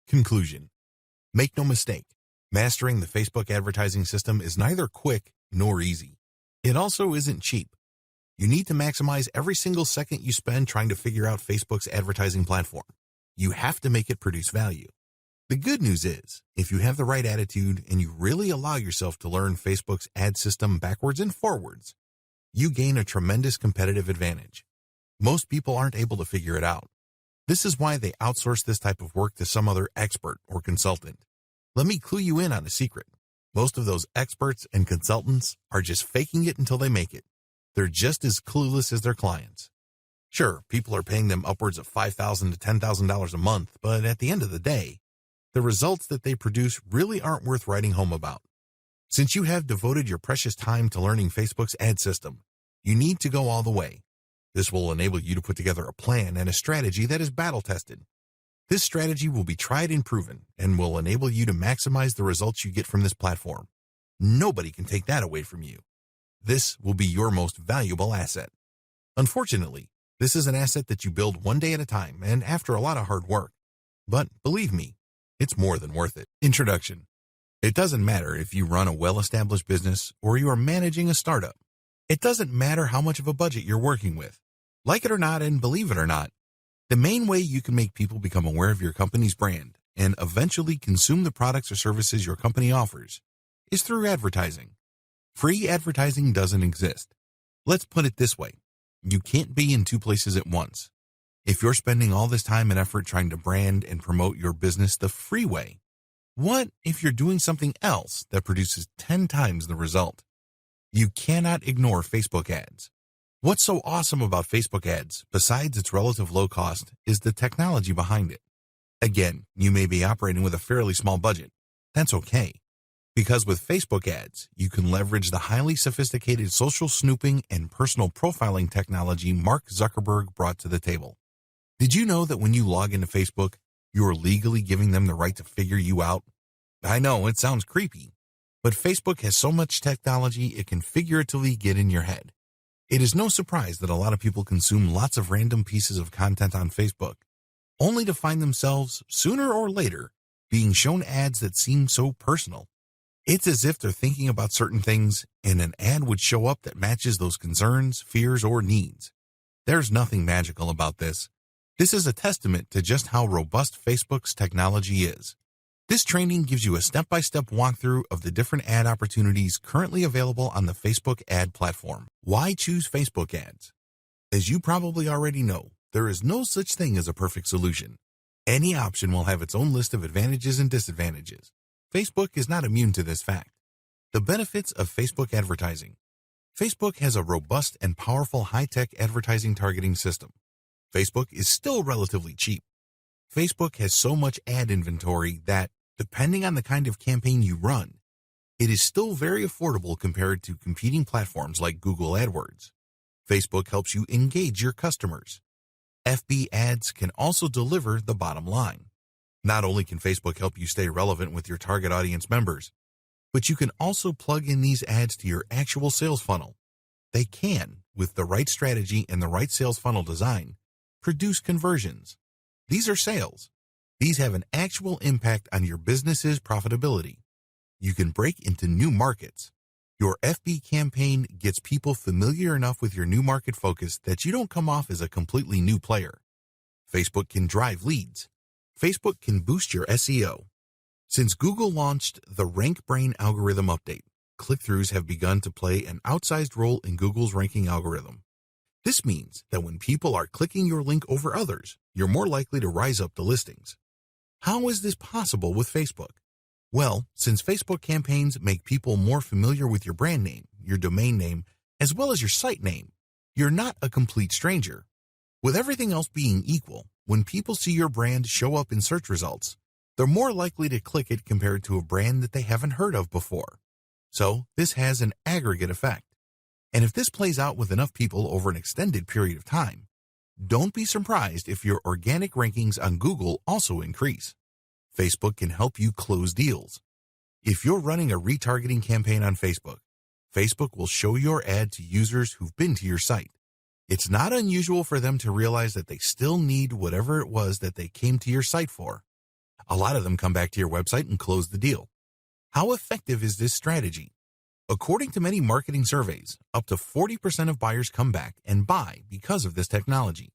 Conclusion. Make no mistake, mastering the Facebook advertising system is neither quick nor easy. It also isn't cheap. You need to maximize every single second you spend trying to figure out Facebook's advertising platform. You have to make it produce value. The good news is, if you have the right attitude and you really allow yourself to learn Facebook's ad system backwards and forwards, you gain a tremendous competitive advantage. Most people aren't able to figure it out. This is why they outsource this type of work to some other expert or consultant. Let me clue you in on a secret. Most of those experts and consultants are just faking it until they make it. They're just as clueless as their clients. Sure, people are paying them upwards of $5,000 to $10,000 a month, but at the end of the day, the results that they produce really aren't worth writing home about. Since you have devoted your precious time to learning Facebook's ad system, you need to go all the way. This will enable you to put together a plan and a strategy that is battle-tested. This strategy will be tried and proven and will enable you to maximize the results you get from this platform. Nobody can take that away from you. This will be your most valuable asset. Unfortunately, this is an asset that you build one day at a time and after a lot of hard work. But believe me, it's more than worth it. Introduction. It doesn't matter if you run a well-established business or you are managing a startup. It doesn't matter how much of a budget you're working with. Like it or not, and believe it or not, the main way you can make people become aware of your company's brand and eventually consume the products or services your company offers is through advertising. Free advertising doesn't exist. Let's put it this way. You can't be in two places at once. If you're spending all this time and effort trying to brand and promote your business the free way, what if you're doing something else that produces 10 times the result? You cannot ignore Facebook ads. What's so awesome about Facebook ads, besides its relative low cost, is the technology behind it. Again, you may be operating with a fairly small budget. That's okay. Because with Facebook ads, you can leverage the highly sophisticated social snooping and personal profiling technology Mark Zuckerberg brought to the table. Did you know that when you log into Facebook, you are legally giving them the right to figure you out? I know, it sounds creepy, but Facebook has so much technology it can figuratively get in your head. It is no surprise that a lot of people consume lots of random pieces of content on Facebook, only to find themselves, sooner or later, being shown ads that seem so personal. It's as if they're thinking about certain things and an ad would show up that matches those concerns, fears, or needs. There's nothing magical about this. This is a testament to just how robust Facebook's technology is. This training gives you a step-by-step walkthrough of the different ad opportunities currently available on the Facebook ad platform. Why choose Facebook ads? As you probably already know, there is no such thing as a perfect solution. Any option will have its own list of advantages and disadvantages. Facebook is not immune to this fact. The benefits of Facebook advertising. Facebook has a robust and powerful high-tech advertising targeting system. Facebook is still relatively cheap. Facebook has so much ad inventory that, depending on the kind of campaign you run, it is still very affordable compared to competing platforms like Google AdWords. Facebook helps you engage your customers. FB ads can also deliver the bottom line. Not only can Facebook help you stay relevant with your target audience members, but you can also plug in these ads to your actual sales funnel. They can, with the right strategy and the right sales funnel design, produce conversions. These are sales. These have an actual impact on your business's profitability. You can break into new markets. Your FB campaign gets people familiar enough with your new market focus that you don't come off as a completely new player. Facebook can drive leads. Facebook can boost your SEO. Since Google launched the RankBrain algorithm update, click-throughs have begun to play an outsized role in Google's ranking algorithm. This means that when people are clicking your link over others, you're more likely to rise up the listings. How is this possible with Facebook? Well, since Facebook campaigns make people more familiar with your brand name, your domain name, as well as your site name, you're not a complete stranger. With everything else being equal, when people see your brand show up in search results, they're more likely to click it compared to a brand that they haven't heard of before. So this has an aggregate effect. And if this plays out with enough people over an extended period of time, don't be surprised if your organic rankings on Google also increase. Facebook can help you close deals. If you're running a retargeting campaign on Facebook, Facebook will show your ad to users who've been to your site. It's not unusual for them to realize that they still need whatever it was that they came to your site for. A lot of them come back to your website and close the deal. How effective is this strategy? According to many marketing surveys, up to 40% of buyers come back and buy because of this technology.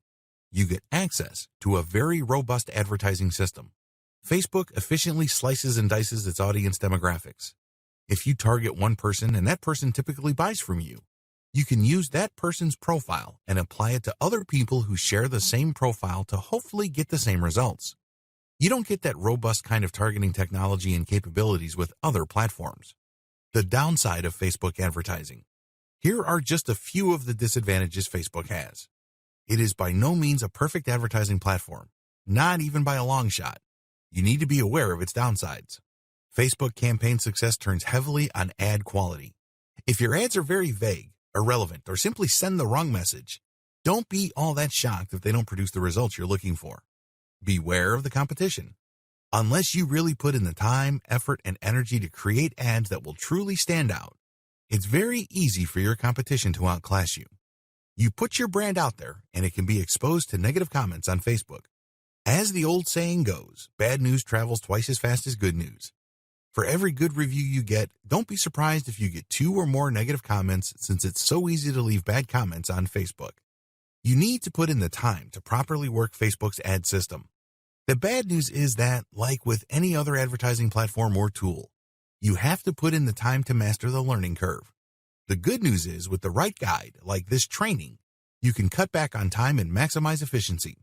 You get access to a very robust advertising system. Facebook efficiently slices and dices its audience demographics. If you target one person and that person typically buys from you, you can use that person's profile and apply it to other people who share the same profile to hopefully get the same results. You don't get that robust kind of targeting technology and capabilities with other platforms. The downside of Facebook advertising. Here are just a few of the disadvantages Facebook has. It is by no means a perfect advertising platform, not even by a long shot. You need to be aware of its downsides. Facebook campaign success turns heavily on ad quality. If your ads are very vague, irrelevant, or simply send the wrong message, don't be all that shocked if they don't produce the results you're looking for. Beware of the competition. Unless you really put in the time, effort, and energy to create ads that will truly stand out, it's very easy for your competition to outclass you. You put your brand out there, and it can be exposed to negative comments on Facebook. As the old saying goes, bad news travels twice as fast as good news. For every good review you get, don't be surprised if you get 2 or more negative comments, since it's so easy to leave bad comments on Facebook. You need to put in the time to properly work Facebook's ad system. The bad news is that, like with any other advertising platform or tool, you have to put in the time to master the learning curve. The good news is, with the right guide, like this training, you can cut back on time and maximize efficiency.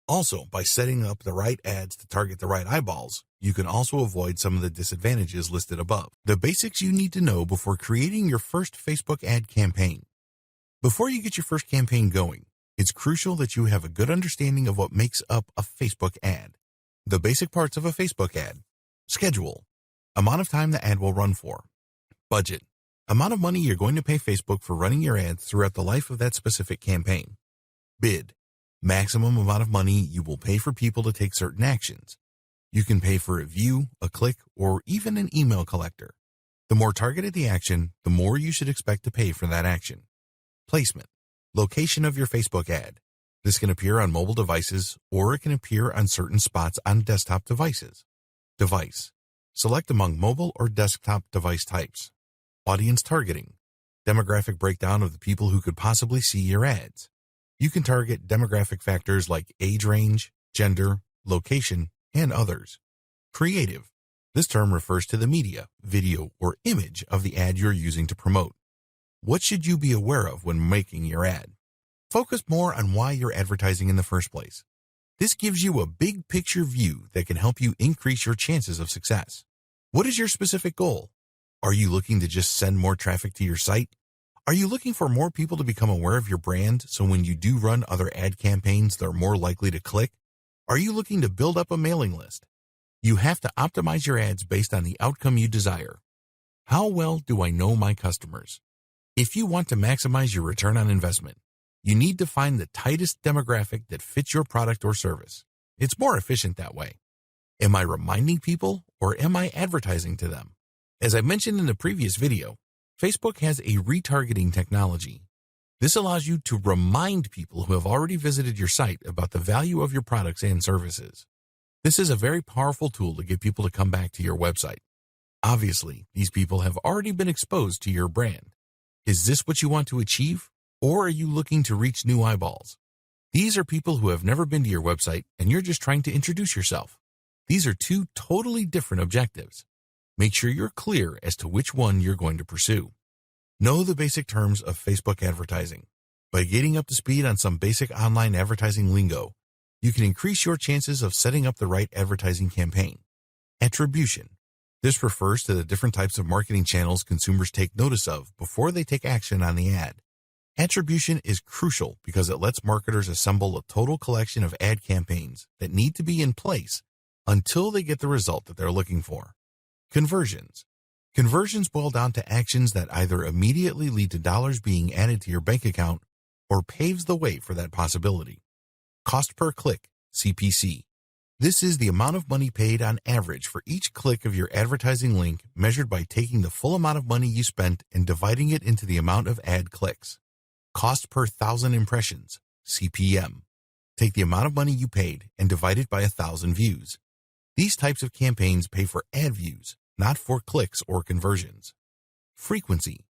Also, by setting up the right ads to target the right eyeballs, you can also avoid some of the disadvantages listed above. The basics you need to know before creating your first Facebook ad campaign. Before you get your first campaign going, it's crucial that you have a good understanding of what makes up a Facebook ad. The basic parts of a Facebook ad. Schedule. Amount of time the ad will run for. Budget. Amount of money you're going to pay Facebook for running your ads throughout the life of that specific campaign. Bid. Maximum amount of money you will pay for people to take certain actions. You can pay for a view, a click, or even an email collector. The more targeted the action, the more you should expect to pay for that action. Placement. Location of your Facebook ad. This can appear on mobile devices, or it can appear on certain spots on desktop devices. Device. Select among mobile or desktop device types. Audience targeting. Demographic breakdown of the people who could possibly see your ads. You can target demographic factors like age range, gender, location, and others. Creative. This term refers to the media, video, or image of the ad you're using to promote. What should you be aware of when making your ad? Focus more on why you're advertising in the first place. This gives you a big picture view that can help you increase your chances of success. What is your specific goal? Are you looking to just send more traffic to your site? Are you looking for more people to become aware of your brand so when you do run other ad campaigns, they're more likely to click? Are you looking to build up a mailing list? You have to optimize your ads based on the outcome you desire. How well do I know my customers? If you want to maximize your return on investment, you need to find the tightest demographic that fits your product or service. It's more efficient that way. Am I reminding people, or am I advertising to them? As I mentioned in the previous video, Facebook has a retargeting technology. This allows you to remind people who have already visited your site about the value of your products and services. This is a very powerful tool to get people to come back to your website. Obviously, these people have already been exposed to your brand. Is this what you want to achieve, or are you looking to reach new eyeballs? These are people who have never been to your website and you're just trying to introduce yourself. These are two totally different objectives. Make sure you're clear as to which one you're going to pursue. Know the basic terms of Facebook advertising. By getting up to speed on some basic online advertising lingo, you can increase your chances of setting up the right advertising campaign. Attribution. This refers to the different types of marketing channels consumers take notice of before they take action on the ad. Attribution is crucial because it lets marketers assemble a total collection of ad campaigns that need to be in place until they get the result that they're looking for. Conversions. Conversions boil down to actions that either immediately lead to dollars being added to your bank account or paves the way for that possibility. Cost per click, CPC. This is the amount of money paid on average for each click of your advertising link, measured by taking the full amount of money you spent and dividing it into the amount of ad clicks. Cost per 1,000 impressions, CPM. Take the amount of money you paid and divide it by 1,000 views. These types of campaigns pay for ad views, not for clicks or conversions. Frequency.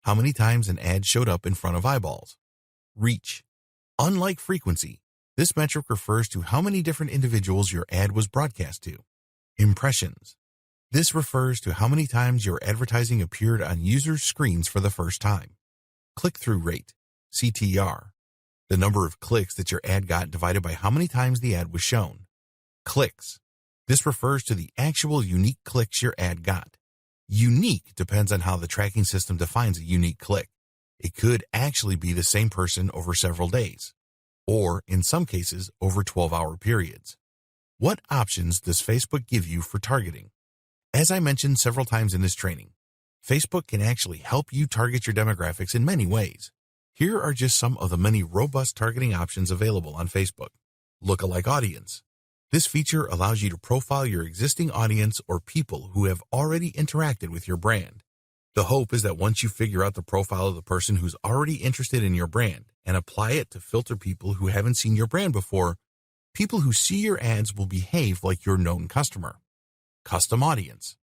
How many times an ad showed up in front of eyeballs. Reach. Unlike frequency, this metric refers to how many different individuals your ad was broadcast to. Impressions. This refers to how many times your advertising appeared on users' screens for the first time. Click-through rate, CTR. The number of clicks that your ad got divided by how many times the ad was shown. Clicks. This refers to the actual unique clicks your ad got. Unique depends on how the tracking system defines a unique click. It could actually be the same person over several days, or in some cases over 12-hour periods. What options does Facebook give you for targeting? As I mentioned several times in this training, Facebook can actually help you target your demographics in many ways. Here are just some of the many robust targeting options available on Facebook. Lookalike audience. This feature allows you to profile your existing audience or people who have already interacted with your brand. The hope is that once you figure out the profile of the person who's already interested in your brand and apply it to filter people who haven't seen your brand before, people who see your ads will behave like your known customer. Custom audience.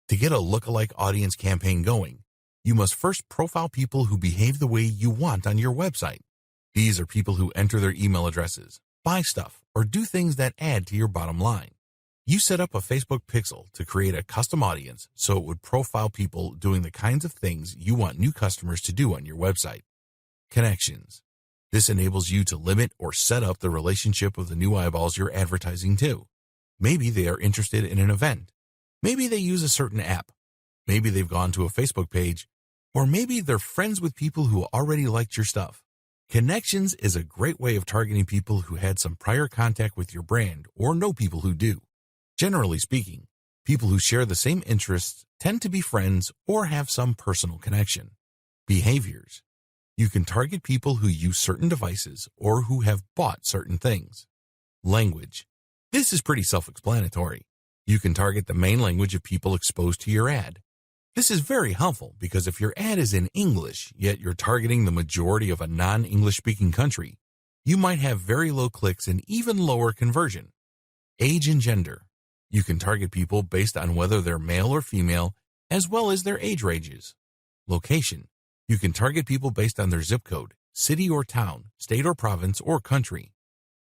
To get a lookalike audience campaign going, you must first profile people who behave the way you want on your website. These are people who enter their email addresses, buy stuff, or do things that add to your bottom line. You set up a Facebook pixel to create a custom audience so it would profile people doing the kinds of things you want new customers to do on your website. Connections. This enables you to limit or set up the relationship of the new eyeballs you're advertising to. Maybe they are interested in an event. Maybe they use a certain app. Maybe they've gone to a Facebook page. Or maybe they're friends with people who already liked your stuff. Connections is a great way of targeting people who had some prior contact with your brand or know people who do. Generally speaking, people who share the same interests tend to be friends or have some personal connection. Behaviors. You can target people who use certain devices or who have bought certain things. Language. This is pretty self-explanatory. You can target the main language of people exposed to your ad. This is very helpful because if your ad is in English, yet you're targeting the majority of a non-English speaking country, you might have very low clicks and even lower conversion. Age and gender. You can target people based on whether they're male or female, as well as their age ranges. Location. You can target people based on their zip code, city or town, state or province, or country.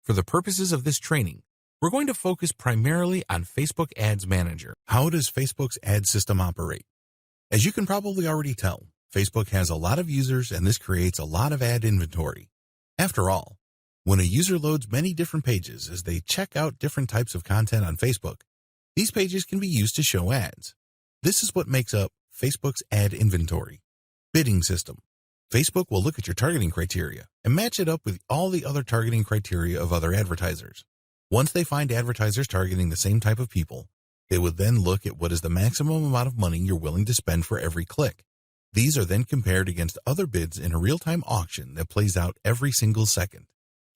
For the purposes of this training, we're going to focus primarily on Facebook Ads Manager. How does Facebook's ad system operate? As you can probably already tell, Facebook has a lot of users and this creates a lot of ad inventory. After all, when a user loads many different pages as they check out different types of content on Facebook, these pages can be used to show ads. This is what makes up Facebook's ad inventory. Bidding system. Facebook will look at your targeting criteria and match it up with all the other targeting criteria of other advertisers. Once they find advertisers targeting the same type of people, they would then look at what is the maximum amount of money you're willing to spend for every click. These are then compared against other bids in a real-time auction that plays out every single second.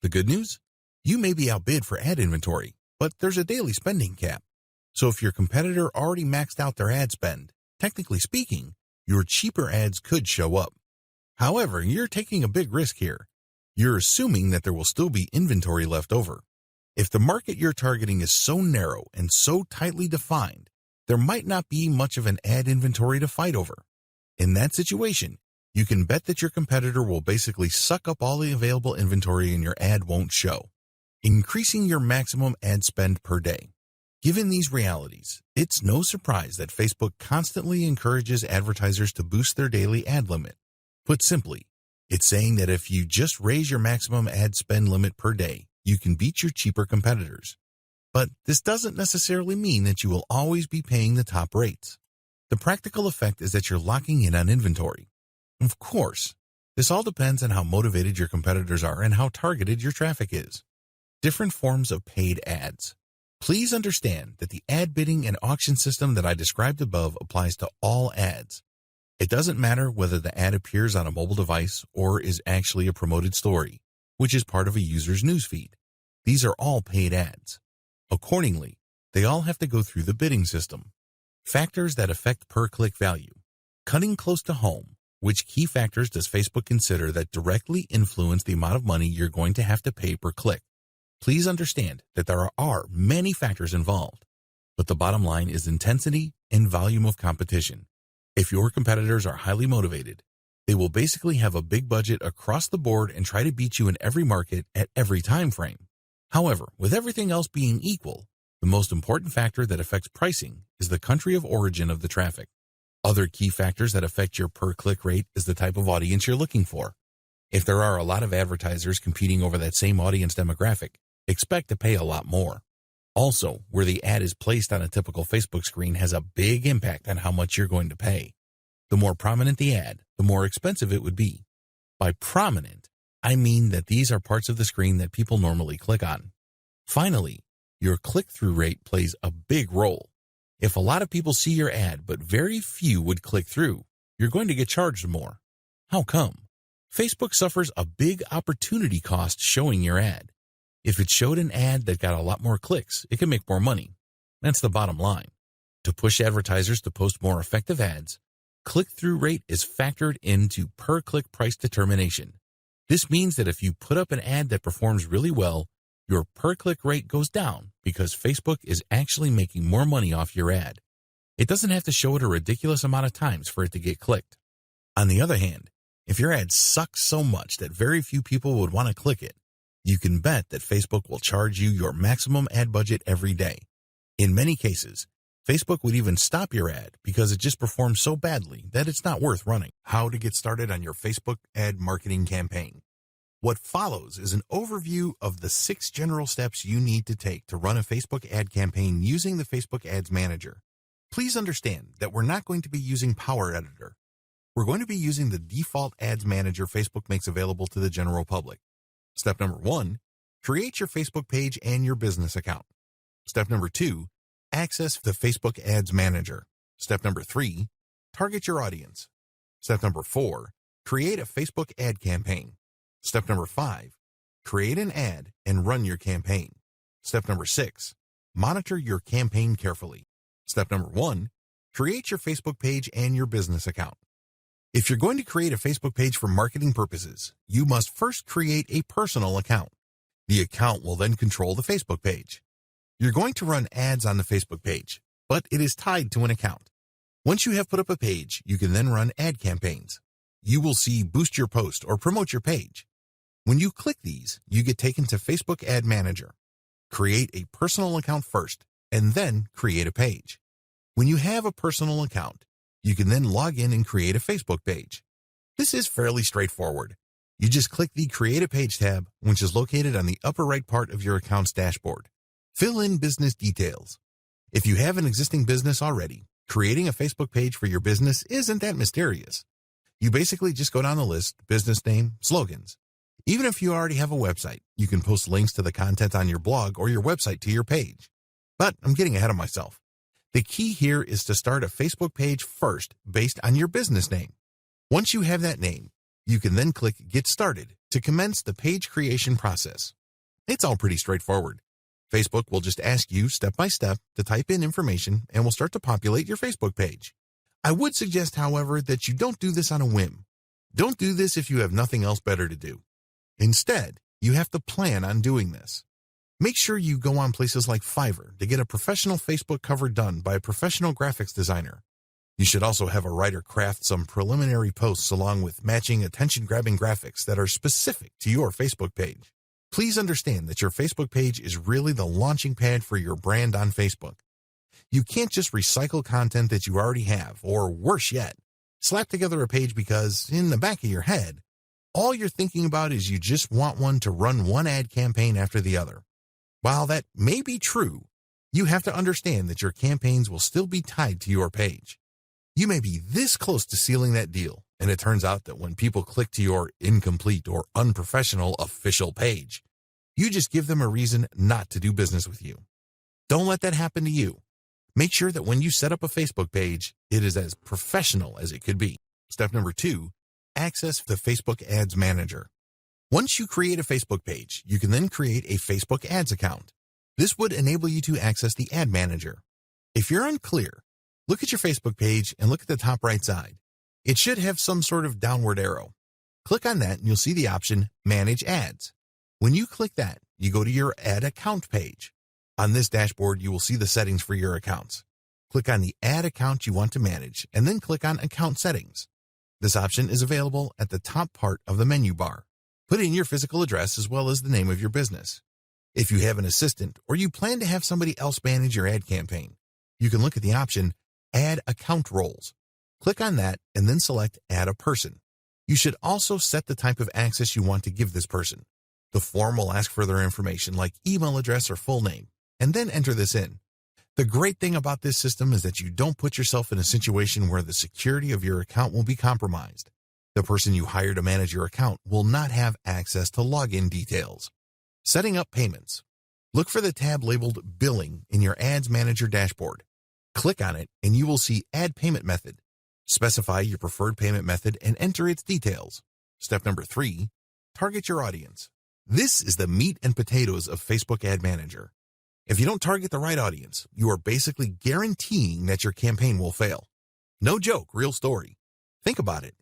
The good news? You may be outbid for ad inventory, but there's a daily spending cap. So if your competitor already maxed out their ad spend, technically speaking, your cheaper ads could show up. However, you're taking a big risk here. You're assuming that there will still be inventory left over. If the market you're targeting is so narrow and so tightly defined, there might not be much of an ad inventory to fight over. In that situation, you can bet that your competitor will basically suck up all the available inventory and your ad won't show. Increasing your maximum ad spend per day. Given these realities, it's no surprise that Facebook constantly encourages advertisers to boost their daily ad limit. Put simply, it's saying that if you just raise your maximum ad spend limit per day, you can beat your cheaper competitors. But this doesn't necessarily mean that you will always be paying the top rates. The practical effect is that you're locking in on inventory. Of course, this all depends on how motivated your competitors are and how targeted your traffic is. Different forms of paid ads. Please understand that the ad bidding and auction system that I described above applies to all ads. It doesn't matter whether the ad appears on a mobile device or is actually a promoted story, which is part of a user's newsfeed. These are all paid ads. Accordingly, they all have to go through the bidding system. Factors that affect per-click value. Cutting close to home. Which key factors does Facebook consider that directly influence the amount of money you're going to have to pay per click? Please understand that there are many factors involved. But the bottom line is intensity and volume of competition. If your competitors are highly motivated, they will basically have a big budget across the board and try to beat you in every market at every time frame. However, with everything else being equal, the most important factor that affects pricing is the country of origin of the traffic. Other key factors that affect your per-click rate is the type of audience you're looking for. If there are a lot of advertisers competing over that same audience demographic, expect to pay a lot more. Also, where the ad is placed on a typical Facebook screen has a big impact on how much you're going to pay. The more prominent the ad, the more expensive it would be. By prominent, I mean that these are parts of the screen that people normally click on. Finally, your click-through rate plays a big role. If a lot of people see your ad but very few would click through, you're going to get charged more. How come? Facebook suffers a big opportunity cost showing your ad. If it showed an ad that got a lot more clicks, it can make more money. That's the bottom line. To push advertisers to post more effective ads, click-through rate is factored into per-click price determination. This means that if you put up an ad that performs really well, your per-click rate goes down because Facebook is actually making more money off your ad. It doesn't have to show it a ridiculous amount of times for it to get clicked. On the other hand, if your ad sucks so much that very few people would want to click it, you can bet that Facebook will charge you your maximum ad budget every day. In many cases, Facebook would even stop your ad because it just performs so badly that it's not worth running. How to get started on your Facebook ad marketing campaign. What follows is an overview of the 6 general steps you need to take to run a Facebook ad campaign using the Facebook Ads Manager. Please understand that we're not going to be using Power Editor. We're going to be using the default Ads Manager Facebook makes available to the general public. Step number 1, create your Facebook page and your business account. Step number 2, access the Facebook Ads Manager. Step number 3, target your audience. Step number 4, create a Facebook ad campaign. Step number 5, create an ad and run your campaign. Step number 6, monitor your campaign carefully. Step number 1, create your Facebook page and your business account. If you're going to create a Facebook page for marketing purposes, you must first create a personal account. The account will then control the Facebook page. You're going to run ads on the Facebook page, but it is tied to an account. Once you have put up a page, you can then run ad campaigns. You will see Boost Your Post or Promote Your Page. When you click these, you get taken to Facebook Ad Manager. Create a personal account first, and then create a page. When you have a personal account, you can then log in and create a Facebook page. This is fairly straightforward. You just click the Create a Page tab, which is located on the upper right part of your account's dashboard. Fill in business details. If you have an existing business already, creating a Facebook page for your business isn't that mysterious. You basically just go down the list, business name, slogans. Even if you already have a website, you can post links to the content on your blog or your website to your page. But I'm getting ahead of myself. The key here is to start a Facebook page first based on your business name. Once you have that name, you can then click Get Started to commence the page creation process. It's all pretty straightforward. Facebook will just ask you step by step to type in information and will start to populate your Facebook page. I would suggest, however, that you don't do this on a whim. Don't do this if you have nothing else better to do. Instead, you have to plan on doing this. Make sure you go on places like Fiverr to get a professional Facebook cover done by a professional graphics designer. You should also have a writer craft some preliminary posts along with matching attention-grabbing graphics that are specific to your Facebook page. Please understand that your Facebook page is really the launching pad for your brand on Facebook. You can't just recycle content that you already have, or worse yet, slap together a page because, in the back of your head, all you're thinking about is you just want one to run one ad campaign after the other. While that may be true, you have to understand that your campaigns will still be tied to your page. You may be this close to sealing that deal, and it turns out that when people click to your incomplete or unprofessional official page, you just give them a reason not to do business with you. Don't let that happen to you. Make sure that when you set up a Facebook page, it is as professional as it could be. Step number 2, access the Facebook Ads Manager. Once you create a Facebook page, you can then create a Facebook Ads account. This would enable you to access the Ad Manager. If you're unclear, look at your Facebook page and look at the top right side. It should have some sort of downward arrow. Click on that and you'll see the option Manage Ads. When you click that, you go to your ad account page. On this dashboard, you will see the settings for your accounts. Click on the Add Account you want to manage, and then click on Account Settings. This option is available at the top part of the menu bar. Put in your physical address as well as the name of your business. If you have an assistant or you plan to have somebody else manage your ad campaign, you can look at the option Add Account Roles. Click on that and then select Add a Person. You should also set the type of access you want to give this person. The form will ask for their information like email address or full name, and then enter this in. The great thing about this system is that you don't put yourself in a situation where the security of your account will be compromised. The person you hire to manage your account will not have access to login details. Setting up payments. Look for the tab labeled Billing in your Ads Manager dashboard. Click on it and you will see Add Payment Method. Specify your preferred payment method and enter its details. Step number 3, target your audience. This is the meat and potatoes of Facebook Ad Manager. If you don't target the right audience, you are basically guaranteeing that your campaign will fail. No joke, real story. Think about it.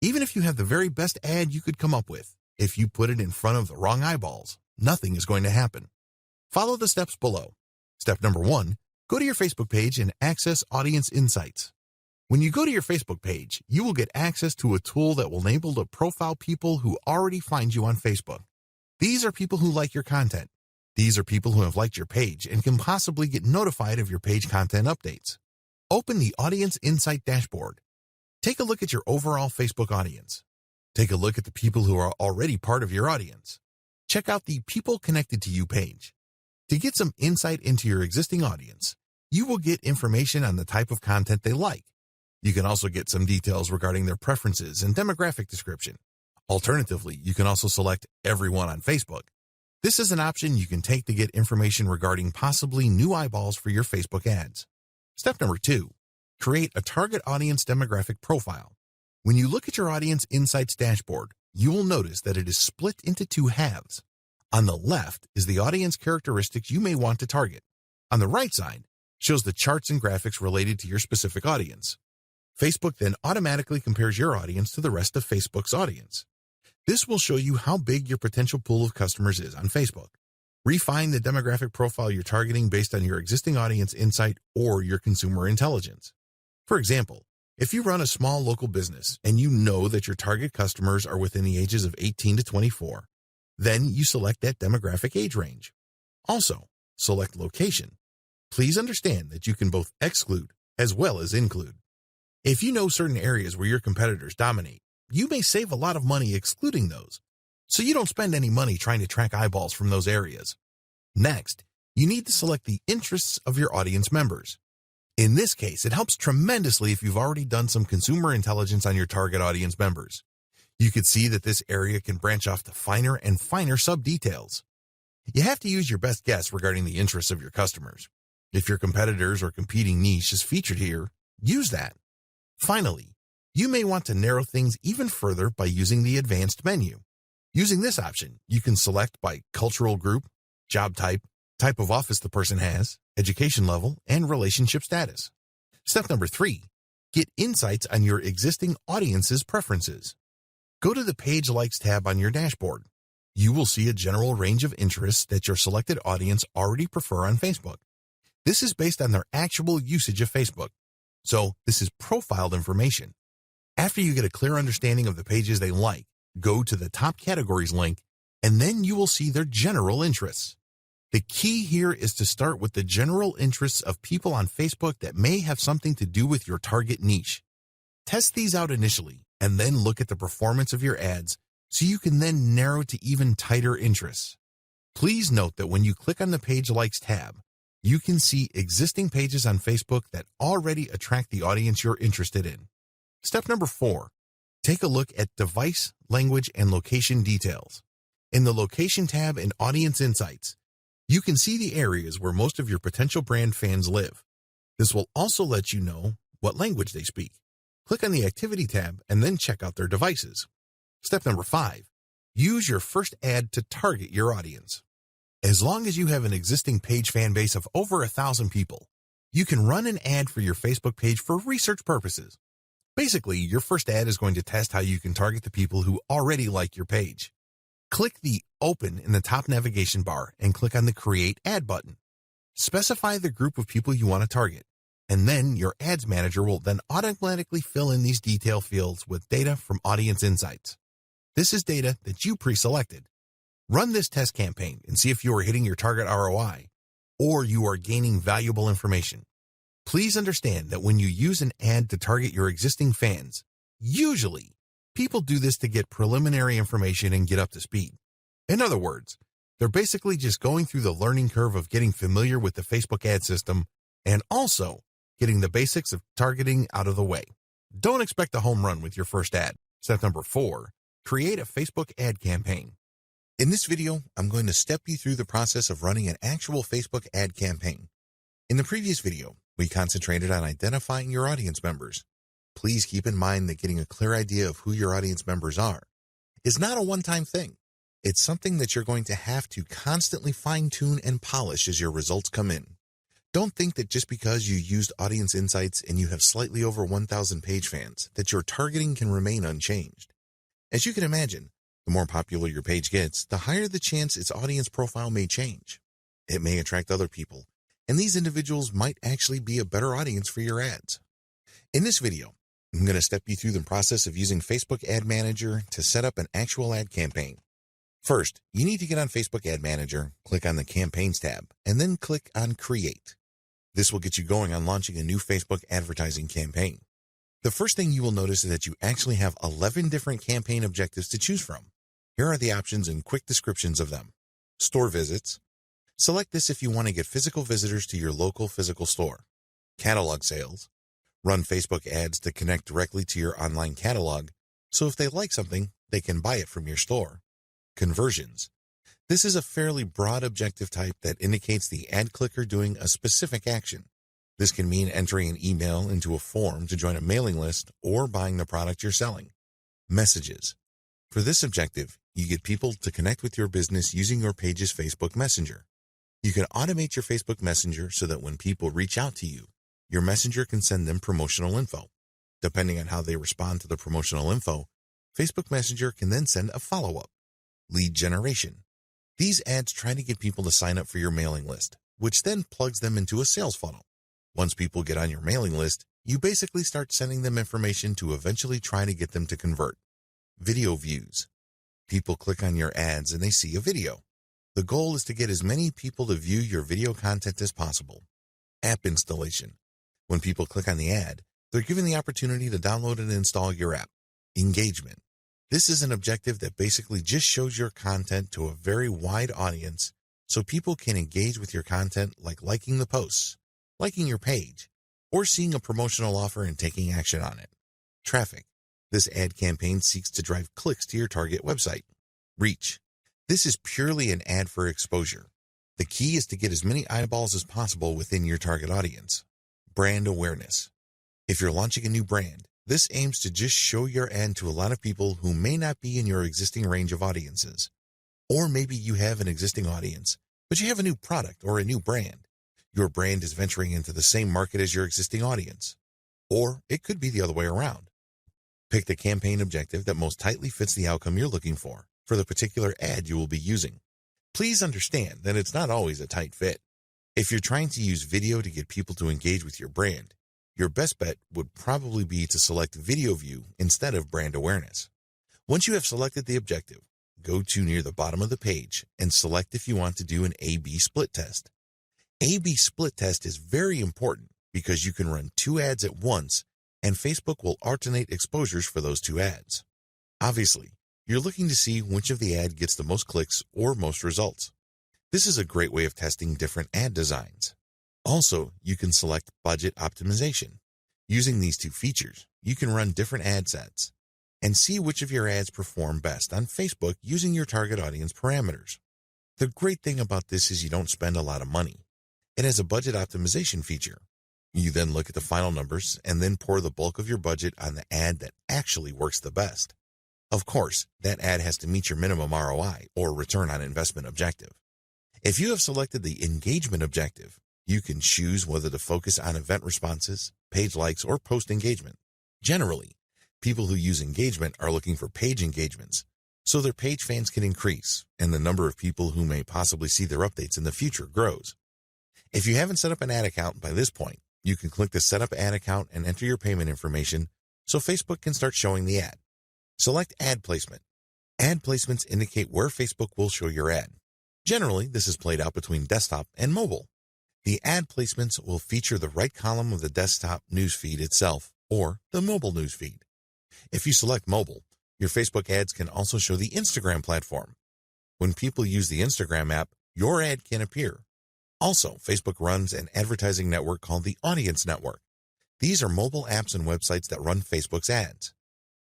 Even if you have the very best ad you could come up with, if you put it in front of the wrong eyeballs, nothing is going to happen. Follow the steps below. Step number 1, go to your Facebook page and access Audience Insights. When you go to your Facebook page, you will get access to a tool that will enable to profile people who already find you on Facebook. These are people who like your content. These are people who have liked your page and can possibly get notified of your page content updates. Open the Audience Insight dashboard. Take a look at your overall Facebook audience. Take a look at the people who are already part of your audience. Check out the People Connected to You page. To get some insight into your existing audience, you will get information on the type of content they like. You can also get some details regarding their preferences and demographic description. Alternatively, you can also select Everyone on Facebook. This is an option you can take to get information regarding possibly new eyeballs for your Facebook ads. Step number 2, create a target audience demographic profile. When you look at your Audience Insights dashboard, you will notice that it is split into 2 halves. On the left is the audience characteristics you may want to target. On the right side shows the charts and graphics related to your specific audience. Facebook then automatically compares your audience to the rest of Facebook's audience. This will show you how big your potential pool of customers is on Facebook. Refine the demographic profile you're targeting based on your existing audience insight or your consumer intelligence. For example, if you run a small local business and you know that your target customers are within the ages of 18 to 24, then you select that demographic age range. Also, select location. Please understand that you can both exclude as well as include. If you know certain areas where your competitors dominate, you may save a lot of money excluding those, so you don't spend any money trying to track eyeballs from those areas. Next, you need to select the interests of your audience members. In this case, it helps tremendously if you've already done some consumer intelligence on your target audience members. You can see that this area can branch off to finer and finer sub-details. You have to use your best guess regarding the interests of your customers. If your competitors or competing niche is featured here, use that. Finally, you may want to narrow things even further by using the Advanced menu. Using this option, you can select by cultural group, job type, type of office the person has, education level, and relationship status. Step number 3, get insights on your existing audience's preferences. Go to the Page Likes tab on your dashboard. You will see a general range of interests that your selected audience already prefer on Facebook. This is based on their actual usage of Facebook. So this is profiled information. After you get a clear understanding of the pages they like, go to the top categories link, and then you will see their general interests. The key here is to start with the general interests of people on Facebook that may have something to do with your target niche. Test these out initially, and then look at the performance of your ads so you can then narrow to even tighter interests. Please note that when you click on the Page Likes tab, you can see existing pages on Facebook that already attract the audience you're interested in. Step number 4, take a look at device, language, and location details. In the Location tab in Audience Insights, you can see the areas where most of your potential brand fans live. This will also let you know what language they speak. Click on the Activity tab and then check out their devices. Step number 5, use your first ad to target your audience. As long as you have an existing page fan base of over 1,000 people, you can run an ad for your Facebook page for research purposes. Basically, your first ad is going to test how you can target the people who already like your page. Click the Open in the top navigation bar and click on the Create Ad button. Specify the group of people you want to target, and then your ads manager will then automatically fill in these detail fields with data from Audience Insights. This is data that you pre-selected. Run this test campaign and see if you are hitting your target ROI or you are gaining valuable information. Please understand that when you use an ad to target your existing fans, usually people do this to get preliminary information and get up to speed. In other words, they're basically just going through the learning curve of getting familiar with the Facebook ad system and also getting the basics of targeting out of the way. Don't expect a home run with your first ad. Step number 4, create a Facebook ad campaign. In this video, I'm going to step you through the process of running an actual Facebook ad campaign. In the previous video, we concentrated on identifying your audience members. Please keep in mind that getting a clear idea of who your audience members are is not a one-time thing. It's something that you're going to have to constantly fine-tune and polish as your results come in. Don't think that just because you used Audience Insights and you have slightly over 1,000 page fans, that your targeting can remain unchanged. As you can imagine, the more popular your page gets, the higher the chance its audience profile may change. It may attract other people, and these individuals might actually be a better audience for your ads. In this video, I'm going to step you through the process of using Facebook Ad Manager to set up an actual ad campaign. First, you need to get on Facebook Ad Manager, click on the Campaigns tab, and then click on Create. This will get you going on launching a new Facebook advertising campaign. The first thing you will notice is that you actually have 11 different campaign objectives to choose from. Here are the options and quick descriptions of them. Store visits. Select this if you want to get physical visitors to your local physical store. Catalog sales. Run Facebook ads to connect directly to your online catalog, so if they like something, they can buy it from your store. Conversions. This is a fairly broad objective type that indicates the ad clicker doing a specific action. This can mean entering an email into a form to join a mailing list or buying the product you're selling. Messages. For this objective, you get people to connect with your business using your page's Facebook Messenger. You can automate your Facebook Messenger so that when people reach out to you, your messenger can send them promotional info. Depending on how they respond to the promotional info, Facebook Messenger can then send a follow-up. Lead generation. These ads try to get people to sign up for your mailing list, which then plugs them into a sales funnel. Once people get on your mailing list, you basically start sending them information to eventually try to get them to convert. Video views. People click on your ads and they see a video. The goal is to get as many people to view your video content as possible. App installation. When people click on the ad, they're given the opportunity to download and install your app. Engagement. This is an objective that basically just shows your content to a very wide audience so people can engage with your content like liking the posts, liking your page, or seeing a promotional offer and taking action on it. Traffic. This ad campaign seeks to drive clicks to your target website. Reach. This is purely an ad for exposure. The key is to get as many eyeballs as possible within your target audience. Brand awareness. If you're launching a new brand, this aims to just show your ad to a lot of people who may not be in your existing range of audiences. Or maybe you have an existing audience, but you have a new product or a new brand. Your brand is venturing into the same market as your existing audience. Or it could be the other way around. Pick the campaign objective that most tightly fits the outcome you're looking for the particular ad you will be using. Please understand that it's not always a tight fit. If you're trying to use video to get people to engage with your brand, your best bet would probably be to select video view instead of brand awareness. Once you have selected the objective, go to near the bottom of the page and select if you want to do an A/B split test. A/B split test is very important because you can run 2 ads at once and Facebook will alternate exposures for those 2 ads. Obviously, you're looking to see which of the ad gets the most clicks or most results. This is a great way of testing different ad designs. Also, you can select budget optimization. Using these 2 features, you can run different ad sets and see which of your ads perform best on Facebook using your target audience parameters. The great thing about this is you don't spend a lot of money. It has a budget optimization feature. You then look at the final numbers and then pour the bulk of your budget on the ad that actually works the best. Of course, that ad has to meet your minimum ROI or return on investment objective. If you have selected the engagement objective, you can choose whether to focus on event responses, page likes, or post engagement. Generally, people who use engagement are looking for page engagements, so their page fans can increase and the number of people who may possibly see their updates in the future grows. If you haven't set up an ad account by this point, you can click the Set Up Ad Account and enter your payment information so Facebook can start showing the ad. Select Ad Placement. Ad placements indicate where Facebook will show your ad. Generally, this is played out between desktop and mobile. The ad placements will feature the right column of the desktop newsfeed itself or the mobile newsfeed. If you select mobile, your Facebook ads can also show the Instagram platform. When people use the Instagram app, your ad can appear. Also, Facebook runs an advertising network called the Audience Network. These are mobile apps and websites that run Facebook's ads.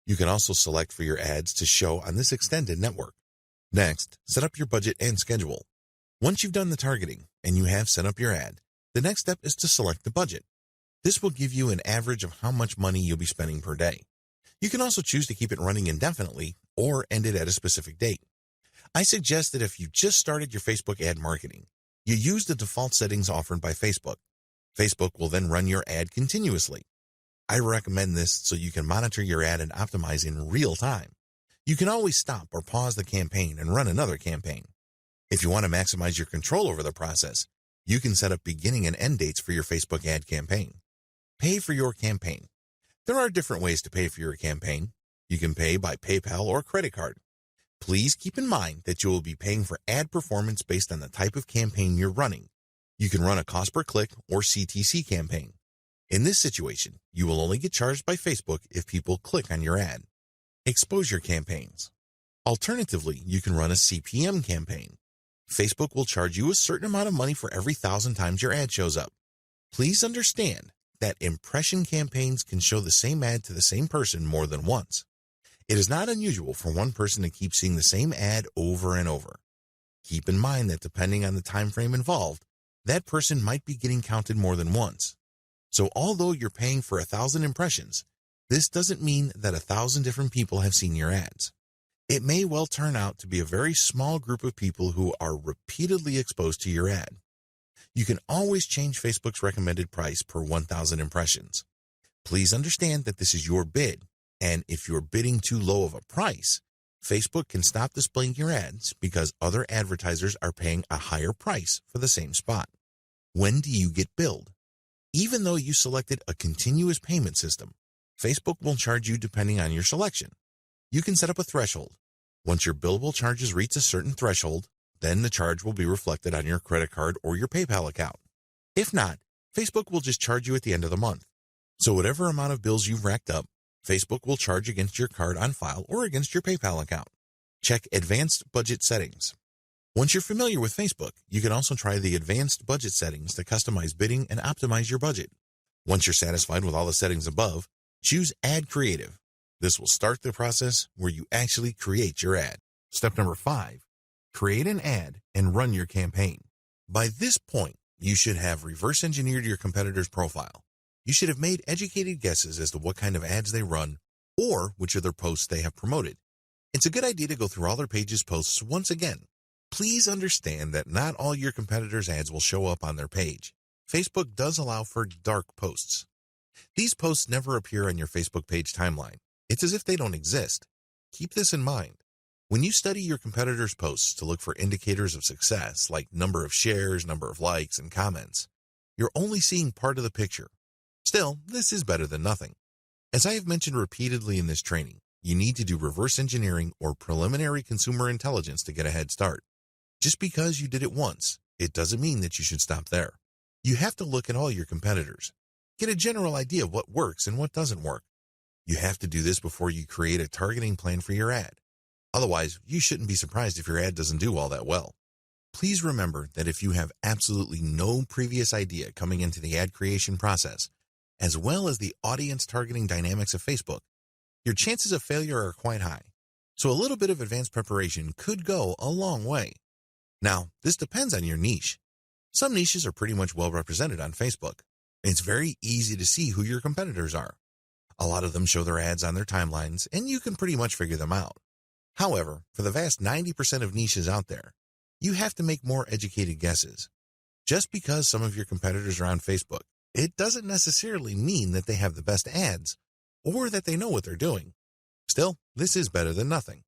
You can also select for your ads to show on this extended network. Next, set up your budget and schedule. Once you've done the targeting and you have set up your ad, the next step is to select the budget. This will give you an average of how much money you'll be spending per day. You can also choose to keep it running indefinitely or end it at a specific date. I suggest that if you just started your Facebook ad marketing, you use the default settings offered by Facebook. Facebook will then run your ad continuously. I recommend this so you can monitor your ad and optimize in real time. You can always stop or pause the campaign and run another campaign. If you want to maximize your control over the process, you can set up beginning and end dates for your Facebook ad campaign. Pay for your campaign. There are different ways to pay for your campaign. You can pay by PayPal or credit card. Please keep in mind that you will be paying for ad performance based on the type of campaign you're running. You can run a cost per click or CTC campaign. In this situation, you will only get charged by Facebook if people click on your ad. Exposure campaigns. Alternatively, you can run a CPM campaign. Facebook will charge you a certain amount of money for every 1,000 times your ad shows up. Please understand that impression campaigns can show the same ad to the same person more than once. It is not unusual for one person to keep seeing the same ad over and over. Keep in mind that depending on the time frame involved, that person might be getting counted more than once. So although you're paying for 1,000 impressions, this doesn't mean that 1,000 different people have seen your ads. It may well turn out to be a very small group of people who are repeatedly exposed to your ad. You can always change Facebook's recommended price per 1,000 impressions. Please understand that this is your bid, and if you're bidding too low of a price, Facebook can stop displaying your ads because other advertisers are paying a higher price for the same spot. When do you get billed? Even though you selected a continuous payment system, Facebook will charge you depending on your selection. You can set up a threshold. Once your billable charges reach a certain threshold, then the charge will be reflected on your credit card or your PayPal account. If not, Facebook will just charge you at the end of the month. So whatever amount of bills you've racked up, Facebook will charge against your card on file or against your PayPal account. Check Advanced Budget Settings. Once you're familiar with Facebook, you can also try the Advanced Budget Settings to customize bidding and optimize your budget. Once you're satisfied with all the settings above, choose Ad Creative. This will start the process where you actually create your ad. Step number 5, create an ad and run your campaign. By this point, you should have reverse engineered your competitor's profile. You should have made educated guesses as to what kind of ads they run or which of their posts they have promoted. It's a good idea to go through all their pages' posts once again. Please understand that not all your competitors' ads will show up on their page. Facebook does allow for dark posts. These posts never appear on your Facebook page timeline. It's as if they don't exist. Keep this in mind. When you study your competitors' posts to look for indicators of success, like number of shares, number of likes, and comments, you're only seeing part of the picture. Still, this is better than nothing. As I have mentioned repeatedly in this training, you need to do reverse engineering or preliminary consumer intelligence to get a head start. Just because you did it once, it doesn't mean that you should stop there. You have to look at all your competitors. Get a general idea of what works and what doesn't work. You have to do this before you create a targeting plan for your ad. Otherwise, you shouldn't be surprised if your ad doesn't do all that well. Please remember that if you have absolutely no previous idea coming into the ad creation process, as well as the audience targeting dynamics of Facebook, your chances of failure are quite high. So a little bit of advanced preparation could go a long way. Now, this depends on your niche. Some niches are pretty much well represented on Facebook. It's very easy to see who your competitors are. A lot of them show their ads on their timelines, and you can pretty much figure them out. However, for the vast 90% of niches out there, you have to make more educated guesses. Just because some of your competitors are on Facebook, it doesn't necessarily mean that they have the best ads or that they know what they're doing. Still, this is better than nothing.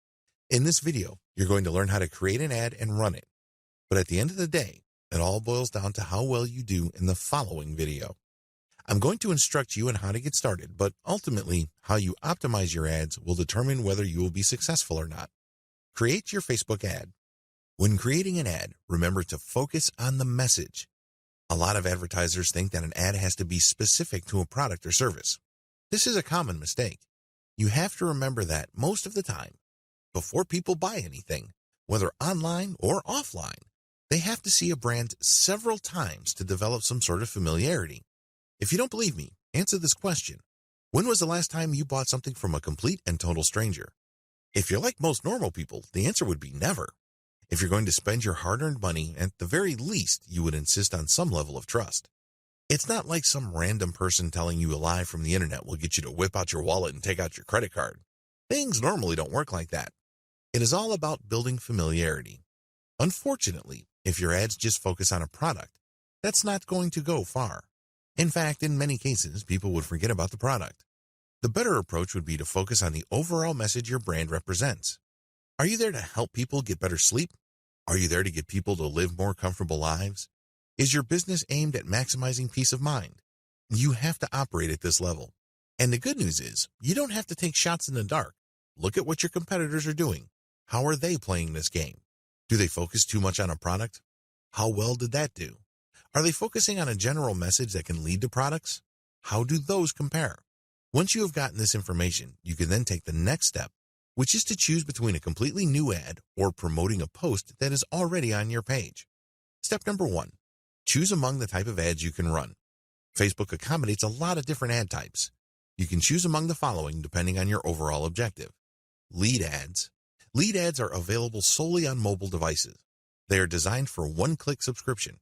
In this video, you're going to learn how to create an ad and run it. But at the end of the day, It all boils down to how well you do in the following video. I'm going to instruct you on how to get started, but ultimately, how you optimize your ads will determine whether you will be successful or not. Create your Facebook ad. When creating an ad, remember to focus on the message. A lot of advertisers think that an ad has to be specific to a product or service. This is a common mistake. You have to remember that most of the time, before people buy anything, whether online or offline, they have to see a brand several times to develop some sort of familiarity. If you don't believe me, answer this question. When was the last time you bought something from a complete and total stranger? If you're like most normal people, the answer would be never. If you're going to spend your hard-earned money, at the very least, you would insist on some level of trust. It's not like some random person telling you a lie from the internet will get you to whip out your wallet and take out your credit card. Things normally don't work like that. It is all about building familiarity. Unfortunately, if your ads just focus on a product, that's not going to go far. In fact, in many cases, people would forget about the product. The better approach would be to focus on the overall message your brand represents. Are you there to help people get better sleep? Are you there to get people to live more comfortable lives? Is your business aimed at maximizing peace of mind? You have to operate at this level. And the good news is, you don't have to take shots in the dark. Look at what your competitors are doing. How are they playing this game? Do they focus too much on a product? How well did that do? Are they focusing on a general message that can lead to products? How do those compare? Once you have gotten this information, you can then take the next step, which is to choose between a completely new ad or promoting a post that is already on your page. Step number 1, choose among the type of ads you can run. Facebook accommodates a lot of different ad types. You can choose among the following depending on your overall objective. Lead ads. Lead ads are available solely on mobile devices. They are designed for one-click subscription.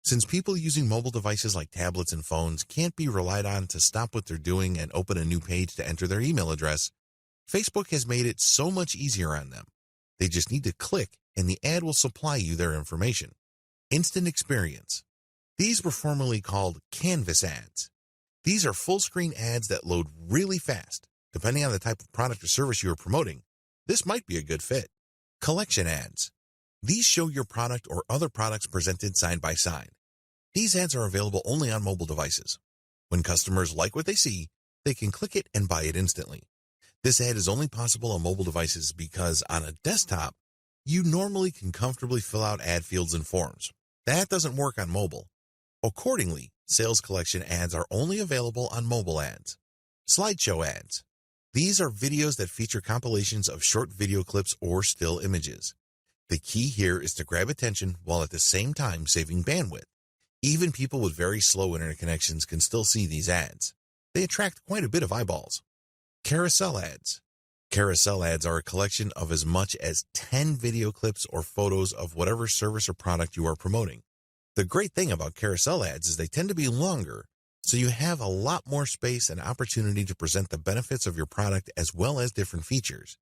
Since people using mobile devices like tablets and phones can't be relied on to stop what they're doing and open a new page to enter their email address, Facebook has made it so much easier on them. They just need to click and the ad will supply you their information. Instant experience. These were formerly called Canvas ads. These are full-screen ads that load really fast. Depending on the type of product or service you are promoting, this might be a good fit. Collection ads. These show your product or other products presented side by side. These ads are available only on mobile devices. When customers like what they see, they can click it and buy it instantly. This ad is only possible on mobile devices because on a desktop, you normally can comfortably fill out ad fields and forms. That doesn't work on mobile. Accordingly, sales collection ads are only available on mobile ads. Slideshow ads. These are videos that feature compilations of short video clips or still images. The key here is to grab attention while at the same time saving bandwidth. Even people with very slow internet connections can still see these ads. They attract quite a bit of eyeballs. Carousel ads. Carousel ads are a collection of as much as 10 video clips or photos of whatever service or product you are promoting. The great thing about carousel ads is they tend to be longer, so you have a lot more space and opportunity to present the benefits of your product as well as different features.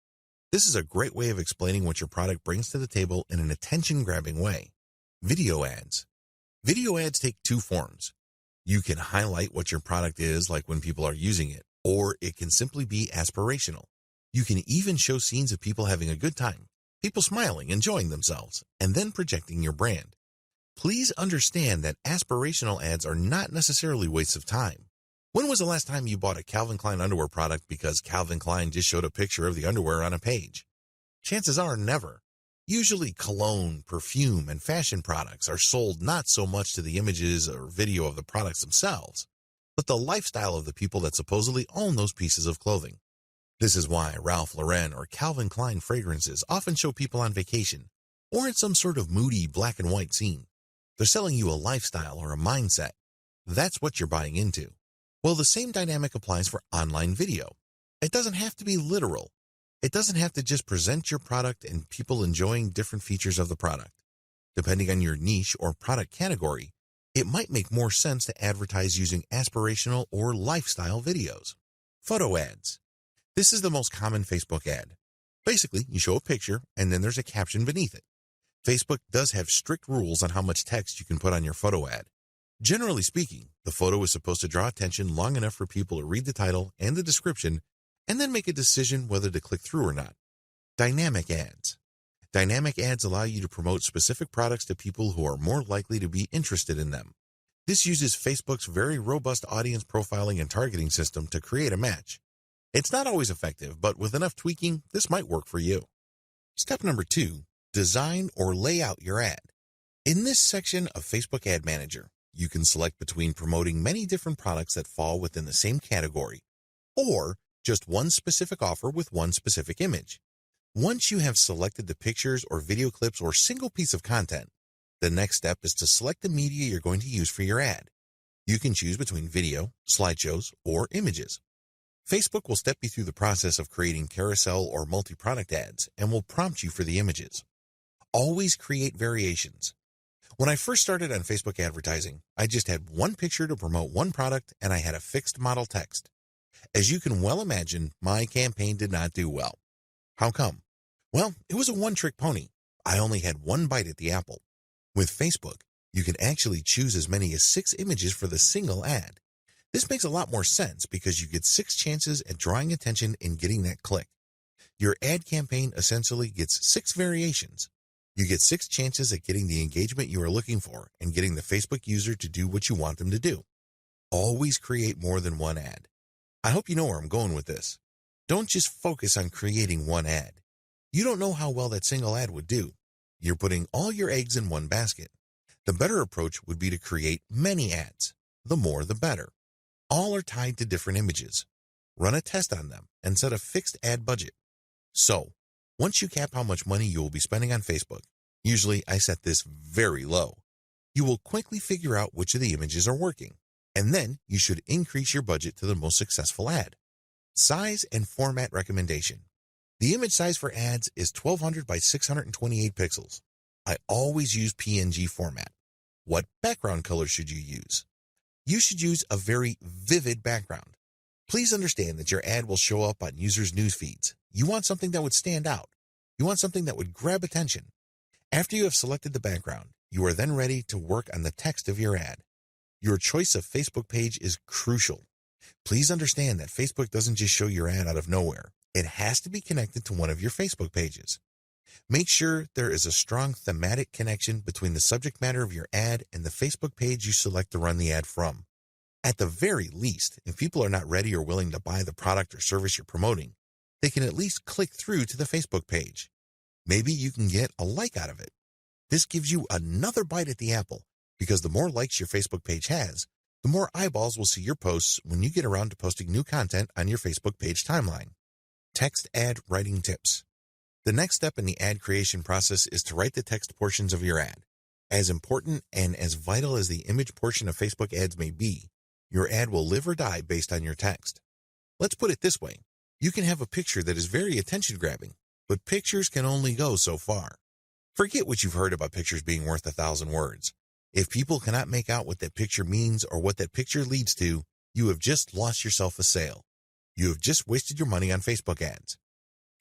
This is a great way of explaining what your product brings to the table in an attention-grabbing way. Video ads. Video ads take two forms. You can highlight what your product is like when people are using it, or it can simply be aspirational. You can even show scenes of people having a good time, people smiling, enjoying themselves, and then projecting your brand. Please understand that aspirational ads are not necessarily wastes of time. When was the last time you bought a Calvin Klein underwear product because Calvin Klein just showed a picture of the underwear on a page? Chances are never. Usually cologne, perfume, and fashion products are sold not so much to the images or video of the products themselves, but the lifestyle of the people that supposedly own those pieces of clothing. This is why Ralph Lauren or Calvin Klein fragrances often show people on vacation or in some sort of moody black and white scene. They're selling you a lifestyle or a mindset. That's what you're buying into. Well, the same dynamic applies for online video. It doesn't have to be literal. It doesn't have to just present your product and people enjoying different features of the product. Depending on your niche or product category, it might make more sense to advertise using aspirational or lifestyle videos. Photo ads. This is the most common Facebook ad. Basically, you show a picture and then there's a caption beneath it. Facebook does have strict rules on how much text you can put on your photo ad. Generally speaking, the photo is supposed to draw attention long enough for people to read the title and the description and then make a decision whether to click through or not. Dynamic ads. Dynamic ads allow you to promote specific products to people who are more likely to be interested in them. This uses Facebook's very robust audience profiling and targeting system to create a match. It's not always effective, but with enough tweaking, this might work for you. Step number 2, design or lay out your ad. In this section of Facebook Ad Manager, you can select between promoting many different products that fall within the same category, or just one specific offer with one specific image. Once you have selected the pictures or video clips or single piece of content, the next step is to select the media you're going to use for your ad. You can choose between video, slideshows, or images. Facebook will step you through the process of creating carousel or multi-product ads and will prompt you for the images. Always create variations. When I first started on Facebook advertising, I just had one picture to promote one product and I had a fixed model text. As you can well imagine, my campaign did not do well. How come? Well, it was a one-trick pony. I only had one bite at the apple. With Facebook, you can actually choose as many as 6 images for the single ad. This makes a lot more sense because you get 6 chances at drawing attention and getting that click. Your ad campaign essentially gets 6 variations. You get 6 chances at getting the engagement you are looking for and getting the Facebook user to do what you want them to do. Always create more than one ad. I hope you know where I'm going with this. Don't just focus on creating one ad. You don't know how well that single ad would do. You're putting all your eggs in one basket. The better approach would be to create many ads. The more, the better. All are tied to different images. Run a test on them and set a fixed ad budget. So, once you cap how much money you will be spending on Facebook, usually I set this very low, you will quickly figure out which of the images are working, and then you should increase your budget to the most successful ad. Size and format recommendation. The image size for ads is 1200 by 628 pixels. I always use PNG format. What background color should you use? You should use a very vivid background. Please understand that your ad will show up on users' news feeds. You want something that would stand out. You want something that would grab attention. After you have selected the background, you are then ready to work on the text of your ad. Your choice of Facebook page is crucial. Please understand that Facebook doesn't just show your ad out of nowhere. It has to be connected to one of your Facebook pages. Make sure there is a strong thematic connection between the subject matter of your ad and the Facebook page you select to run the ad from. At the very least, if people are not ready or willing to buy the product or service you're promoting, they can at least click through to the Facebook page. Maybe you can get a like out of it. This gives you another bite at the apple, because the more likes your Facebook page has, the more eyeballs will see your posts when you get around to posting new content on your Facebook page timeline. Text ad writing tips. The next step in the ad creation process is to write the text portions of your ad. As important and as vital as the image portion of Facebook ads may be, your ad will live or die based on your text. Let's put it this way. You can have a picture that is very attention-grabbing, but pictures can only go so far. Forget what you've heard about pictures being worth 1,000 words. If people cannot make out what that picture means or what that picture leads to, you have just lost yourself a sale. You have just wasted your money on Facebook ads.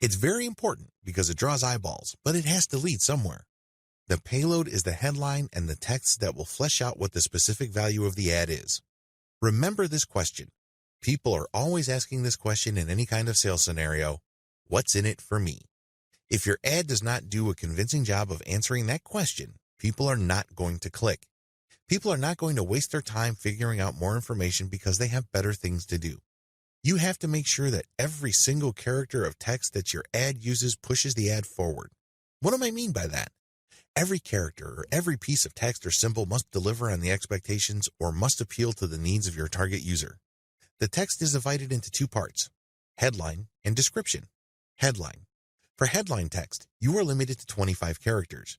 It's very important because it draws eyeballs, but it has to lead somewhere. The payload is the headline and the text that will flesh out what the specific value of the ad is. Remember this question. People are always asking this question in any kind of sales scenario. What's in it for me? If your ad does not do a convincing job of answering that question, people are not going to click. People are not going to waste their time figuring out more information because they have better things to do. You have to make sure that every single character of text that your ad uses pushes the ad forward. What do I mean by that? Every character or every piece of text or symbol must deliver on the expectations or must appeal to the needs of your target user. The text is divided into 2 parts, headline and description. Headline. For headline text, you are limited to 25 characters.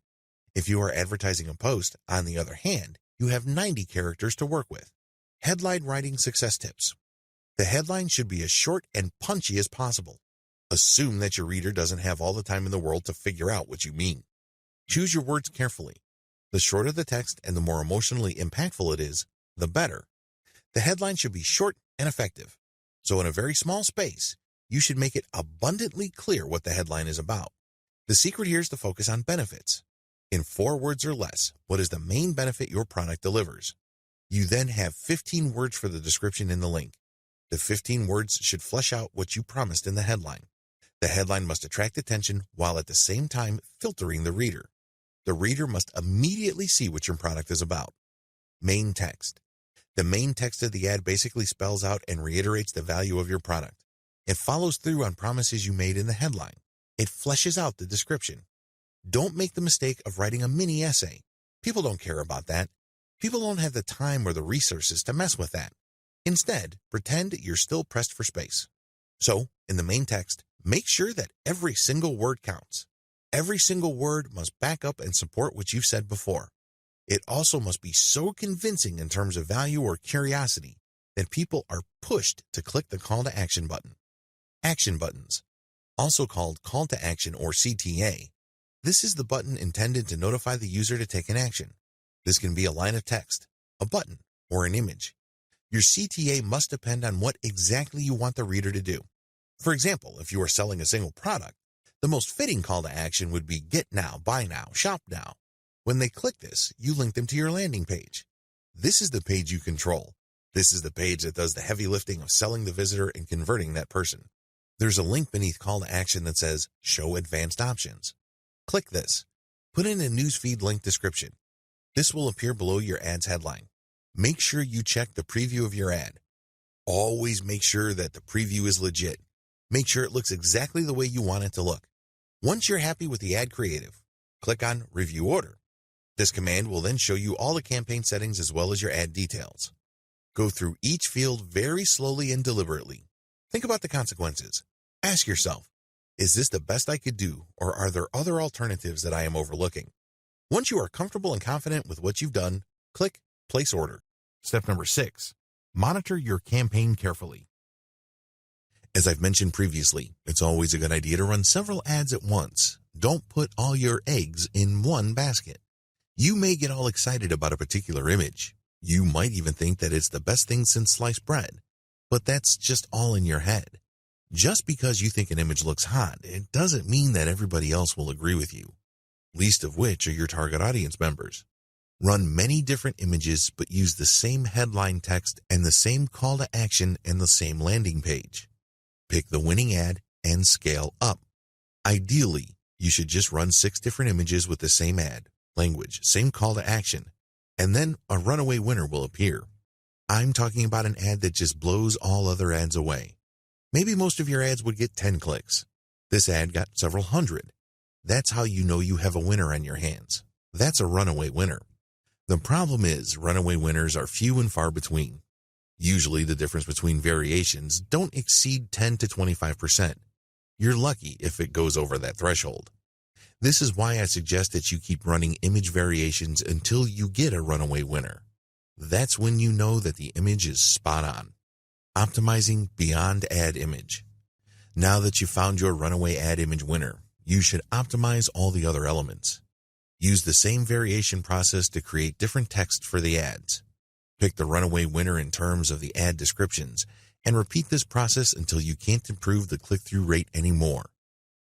If you are advertising a post, on the other hand, you have 90 characters to work with. Headline writing success tips. The headline should be as short and punchy as possible. Assume that your reader doesn't have all the time in the world to figure out what you mean. Choose your words carefully. The shorter the text and the more emotionally impactful it is, the better. The headline should be short and effective. So in a very small space, you should make it abundantly clear what the headline is about. The secret here is to focus on benefits. In 4 words or less, what is the main benefit your product delivers? You then have 15 words for the description in the link. The 15 words should flesh out what you promised in the headline. The headline must attract attention while at the same time filtering the reader. The reader must immediately see what your product is about. Main text. The main text of the ad basically spells out and reiterates the value of your product. It follows through on promises you made in the headline. It fleshes out the description. Don't make the mistake of writing a mini essay. People don't care about that. People don't have the time or the resources to mess with that. Instead, pretend you're still pressed for space. So, in the main text, make sure that every single word counts. Every single word must back up and support what you've said before. It also must be so convincing in terms of value or curiosity that people are pushed to click the call to action button. Action buttons, also called call to action or CTA. This is the button intended to notify the user to take an action. This can be a line of text, a button, or an image. Your CTA must depend on what exactly you want the reader to do. For example, if you are selling a single product, the most fitting call to action would be get now, buy now, shop now. When they click this, you link them to your landing page. This is the page you control. This is the page that does the heavy lifting of selling the visitor and converting that person. There's a link beneath call to action that says show advanced options. Click this. Put in a newsfeed link description. This will appear below your ad's headline. Make sure you check the preview of your ad. Always make sure that the preview is legit. Make sure it looks exactly the way you want it to look. Once you're happy with the ad creative, click on Review Order. This command will then show you all the campaign settings as well as your ad details. Go through each field very slowly and deliberately. Think about the consequences. Ask yourself, is this the best I could do, or are there other alternatives that I am overlooking? Once you are comfortable and confident with what you've done, click Place Order. Step number 6. Monitor your campaign carefully. As I've mentioned previously, it's always a good idea to run several ads at once. Don't put all your eggs in one basket. You may get all excited about a particular image. You might even think that it's the best thing since sliced bread. But that's just all in your head. Just because you think an image looks hot, it doesn't mean that everybody else will agree with you. Least of which are your target audience members. Run many different images, but use the same headline text and the same call to action and the same landing page. Pick the winning ad and scale up. Ideally, you should just run 6 different images with the same ad, language, same call to action, and then a runaway winner will appear. I'm talking about an ad that just blows all other ads away. Maybe most of your ads would get 10 clicks. This ad got several hundred. That's how you know you have a winner on your hands. That's a runaway winner. The problem is runaway winners are few and far between. Usually the difference between variations don't exceed 10 to 25%. You're lucky if it goes over that threshold. This is why I suggest that you keep running image variations until you get a runaway winner. That's when you know that the image is spot on. Optimizing beyond ad image. Now that you've found your runaway ad image winner, you should optimize all the other elements. Use the same variation process to create different text for the ads. Pick the runaway winner in terms of the ad descriptions, and repeat this process until you can't improve the click-through rate anymore.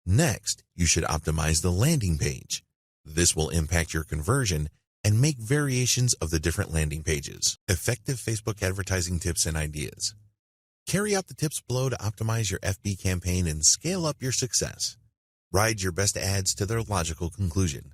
Next, you should optimize the landing page. This will impact your conversion and make variations of the different landing pages. Effective Facebook advertising tips and ideas. Carry out the tips below to optimize your FB campaign and scale up your success. Ride your best ads to their logical conclusion.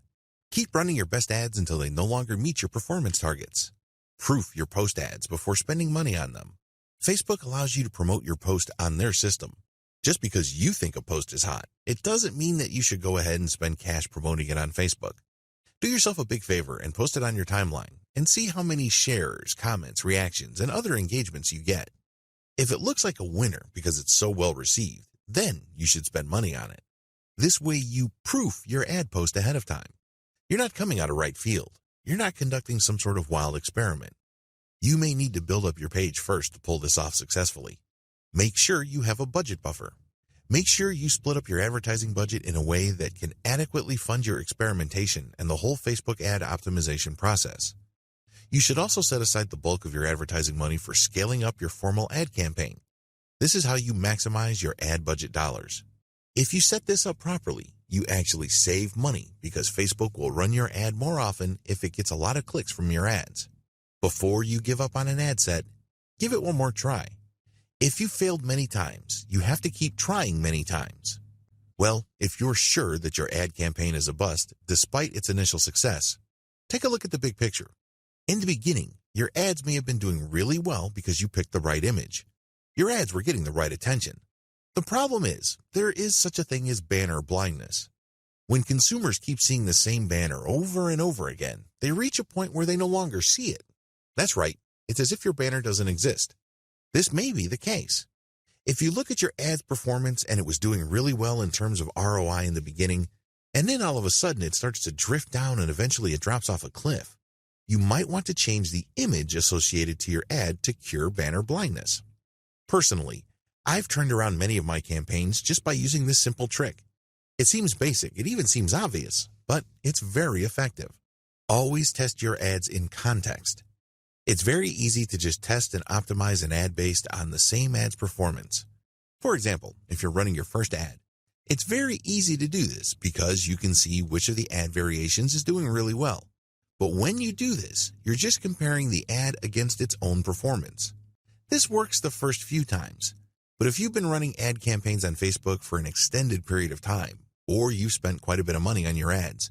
Keep running your best ads until they no longer meet your performance targets. Proof your post ads before spending money on them. Facebook allows you to promote your post on their system. Just because you think a post is hot, it doesn't mean that you should go ahead and spend cash promoting it on Facebook. Do yourself a big favor and post it on your timeline and see how many shares, comments, reactions, and other engagements you get. If it looks like a winner because it's so well received, then you should spend money on it. This way you proof your ad post ahead of time. You're not coming out of right field. You're not conducting some sort of wild experiment. You may need to build up your page first to pull this off successfully. Make sure you have a budget buffer. Make sure you split up your advertising budget in a way that can adequately fund your experimentation and the whole Facebook ad optimization process. You should also set aside the bulk of your advertising money for scaling up your formal ad campaign. This is how you maximize your ad budget dollars. If you set this up properly, you actually save money because Facebook will run your ad more often if it gets a lot of clicks from your ads. Before you give up on an ad set, give it one more try. If you failed many times, you have to keep trying many times. Well, if you're sure that your ad campaign is a bust, despite its initial success, take a look at the big picture. In the beginning, your ads may have been doing really well because you picked the right image. Your ads were getting the right attention. The problem is, there is such a thing as banner blindness. When consumers keep seeing the same banner over and over again, they reach a point where they no longer see it. That's right, it's as if your banner doesn't exist. This may be the case. If you look at your ad's performance and it was doing really well in terms of ROI in the beginning, and then all of a sudden it starts to drift down and eventually it drops off a cliff, you might want to change the image associated to your ad to cure banner blindness. Personally, I've turned around many of my campaigns just by using this simple trick. It seems basic, it even seems obvious, but it's very effective. Always test your ads in context. It's very easy to just test and optimize an ad based on the same ad's performance. For example, if you're running your first ad, it's very easy to do this because you can see which of the ad variations is doing really well. But when you do this, you're just comparing the ad against its own performance. This works the first few times, but if you've been running ad campaigns on Facebook for an extended period of time, or you've spent quite a bit of money on your ads,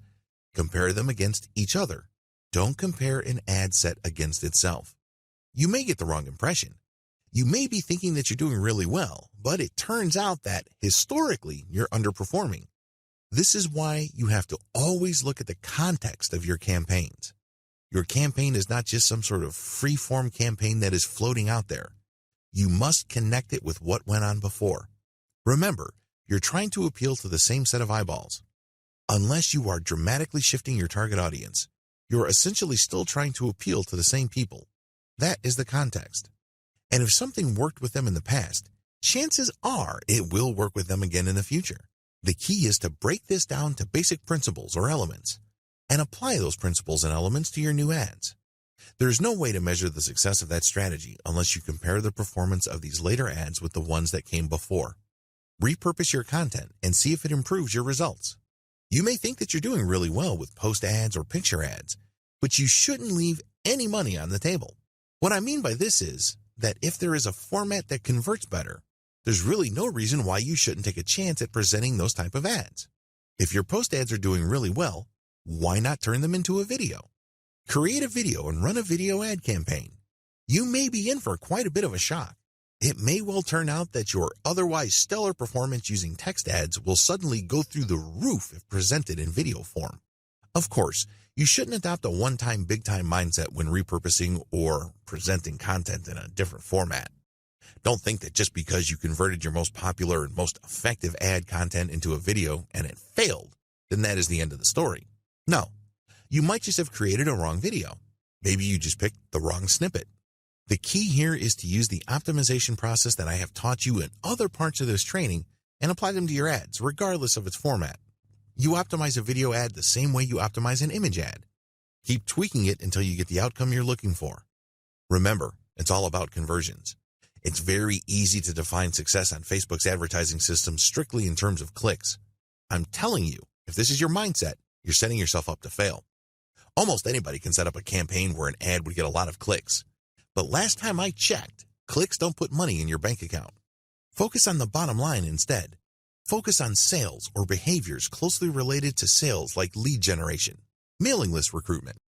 compare them against each other. Don't compare an ad set against itself. You may get the wrong impression. You may be thinking that you're doing really well, but it turns out that, historically, you're underperforming. This is why you have to always look at the context of your campaigns. Your campaign is not just some sort of free-form campaign that is floating out there. You must connect it with what went on before. Remember, you're trying to appeal to the same set of eyeballs. Unless you are dramatically shifting your target audience, you're essentially still trying to appeal to the same people. That is the context. And if something worked with them in the past, chances are it will work with them again in the future. The key is to break this down to basic principles or elements and apply those principles and elements to your new ads. There's no way to measure the success of that strategy unless you compare the performance of these later ads with the ones that came before. Repurpose your content and see if it improves your results. You may think that you're doing really well with post ads or picture ads, but you shouldn't leave any money on the table. What I mean by this is that if there is a format that converts better, there's really no reason why you shouldn't take a chance at presenting those type of ads. If your post ads are doing really well, why not turn them into a video? Create a video and run a video ad campaign. You may be in for quite a bit of a shock. It may well turn out that your otherwise stellar performance using text ads will suddenly go through the roof if presented in video form. Of course, you shouldn't adopt a one-time big-time mindset when repurposing or presenting content in a different format. Don't think that just because you converted your most popular and most effective ad content into a video and it failed, then that is the end of the story. No, you might just have created a wrong video. Maybe you just picked the wrong snippet. The key here is to use the optimization process that I have taught you in other parts of this training and apply them to your ads, regardless of its format. You optimize a video ad the same way you optimize an image ad. Keep tweaking it until you get the outcome you're looking for. Remember, it's all about conversions. It's very easy to define success on Facebook's advertising system strictly in terms of clicks. I'm telling you, if this is your mindset, you're setting yourself up to fail. Almost anybody can set up a campaign where an ad would get a lot of clicks. But last time I checked, clicks don't put money in your bank account. Focus on the bottom line instead. Focus on sales or behaviors closely related to sales like lead generation, mailing list recruitment,